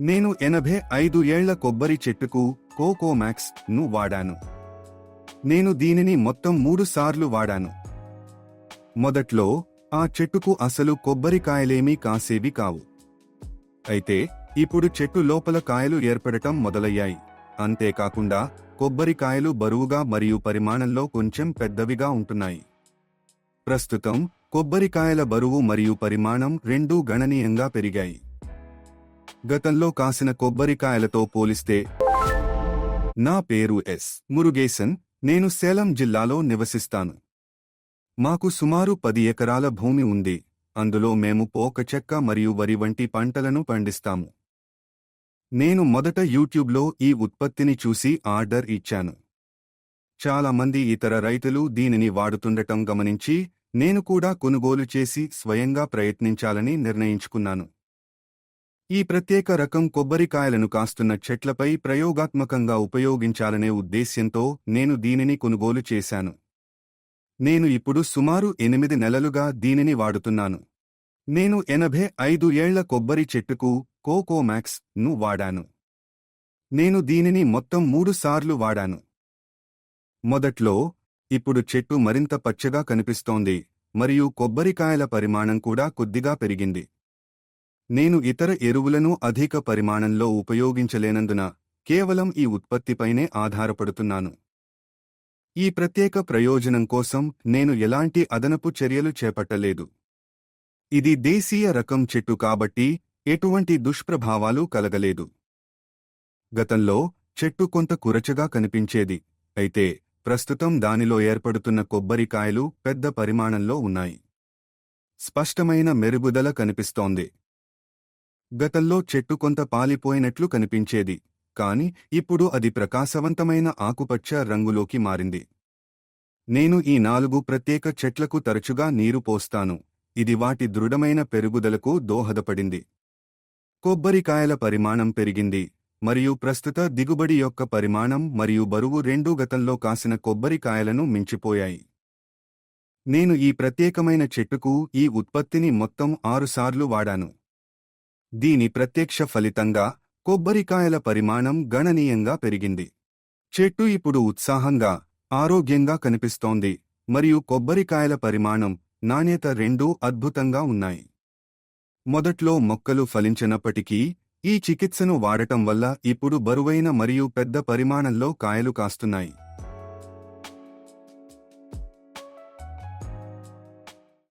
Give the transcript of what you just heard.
నేను 85 ఏళ్ల కొబ్బరి చెట్టుకు కోకోమాక్స్ ను వాడాను. నేను దీనిని మొత్తం 3 సార్లు వాడాను. మొదట్లో ఆ చెట్టుకు అసలు కొబ్బరికాయలేమీ కాసేవి కావు. అయితే ఇప్పుడు చెట్టు లోపల కాయలు ఏర్పడటం మొదలయ్యాయి. అంతేకాకుండా కొబ్బరికాయలు బరువుగా మరియు పరిమాణంలో కొంచెం పెద్దవిగా ఉంటున్నాయి. ప్రస్తుతం కొబ్బరికాయల బరువు మరియు పరిమాణం రెండూ గణనీయంగా పెరిగాయి. గతంలో కాసిన కొబ్బరికాయలతో పోలిస్తే. నా పేరు ఎస్. మురుగేసన్. నేను సేలం జిల్లాలో నివసిస్తాను. మాకు సుమారు 10 ఎకరాల భూమి ఉంది. అందులో మేము పోక చెక్క మరియు వరి వంటి పంటలను పండిస్తాము. నేను మొదట యూట్యూబ్లో ఈ ఉత్పత్తిని చూసి ఆర్డర్ ఇచ్చాను. చాలా మంది ఇతర రైతులు దీనిని వాడుతుండటం గమనించి నేను కూడా కొనుగోలు చేసి స్వయంగా ప్రయత్నించాలని నిర్ణయించుకున్నాను. ఈ ప్రత్యేక రకం కొబ్బరికాయలను కాస్తున్న చెట్లపై ప్రయోగాత్మకంగా ఉపయోగించాలనే ఉద్దేశ్యంతో నేను దీనిని కొనుగోలు చేశాను. నేను ఇప్పుడు సుమారు 8 నెలలుగా దీనిని వాడుతున్నాను. నేను 85 ఏళ్ల కొబ్బరి చెట్టుకు కోకోమాక్స్ ను వాడాను. నేను దీనిని మొత్తం 3 సార్లు వాడాను. మొదట్లో. ఇప్పుడు చెట్టు మరింత పచ్చగా కనిపిస్తోంది మరియు కొబ్బరికాయల పరిమాణం కూడా కొద్దిగా పెరిగింది. నేను ఇతర ఎరువులను అధిక పరిమాణంలో ఉపయోగించలేనందున కేవలం ఈ ఉత్పత్తిపైనే ఆధారపడుతున్నాను. ఈ ప్రత్యేక ప్రయోజనం కోసం నేను ఎలాంటి అదనపు చర్యలు చేపట్టలేదు. ఇది దేశీయ రకం చెట్టు కాబట్టి ఎటువంటి దుష్ప్రభావాలు కలగలేదు. గతంలో చెట్టు కొంత కురచగా కనిపించేది. అయితే ప్రస్తుతం దానిలో ఏర్పడుతున్న కొబ్బరికాయలు పెద్ద పరిమాణంలో ఉన్నాయి. స్పష్టమైన మెరుగుదల కనిపిస్తోంది. గతంలో చెట్టు కొంత పాలిపోయినట్లు కనిపించేది, కాని ఇప్పుడు అది ప్రకాశవంతమైన ఆకుపచ్చ రంగులోకి మారింది. నేను ఈ 4 ప్రత్యేక చెట్లకు తరచుగా నీరు పోస్తాను. ఇది వాటి దృఢమైన పెరుగుదలకు దోహదపడింది. కొబ్బరికాయల పరిమాణం పెరిగింది మరియు ప్రస్తుత దిగుబడి యొక్క పరిమాణం మరియు బరువు రెండూ గతంలో కాసిన కొబ్బరికాయలను మించిపోయాయి. నేను ఈ ప్రత్యేకమైన చెట్టుకు ఈ ఉత్పత్తిని మొత్తం 6 సార్లు వాడాను. దీని ప్రత్యక్ష ఫలితంగా కొబ్బరికాయల పరిమాణం గణనీయంగా పెరిగింది. చెట్టు ఇప్పుడు ఉత్సాహంగా, ఆరోగ్యంగా కనిపిస్తోంది మరియు కొబ్బరికాయల పరిమాణం, నాణ్యత రెండూ అద్భుతంగా ఉన్నాయి. మొదట్లో మొక్కలు ఫలించనప్పటికీ ఈ చికిత్సను వాడటం వల్ల ఇప్పుడు బరువైన మరియు పెద్ద పరిమాణంలో కాయలు కాస్తున్నాయి.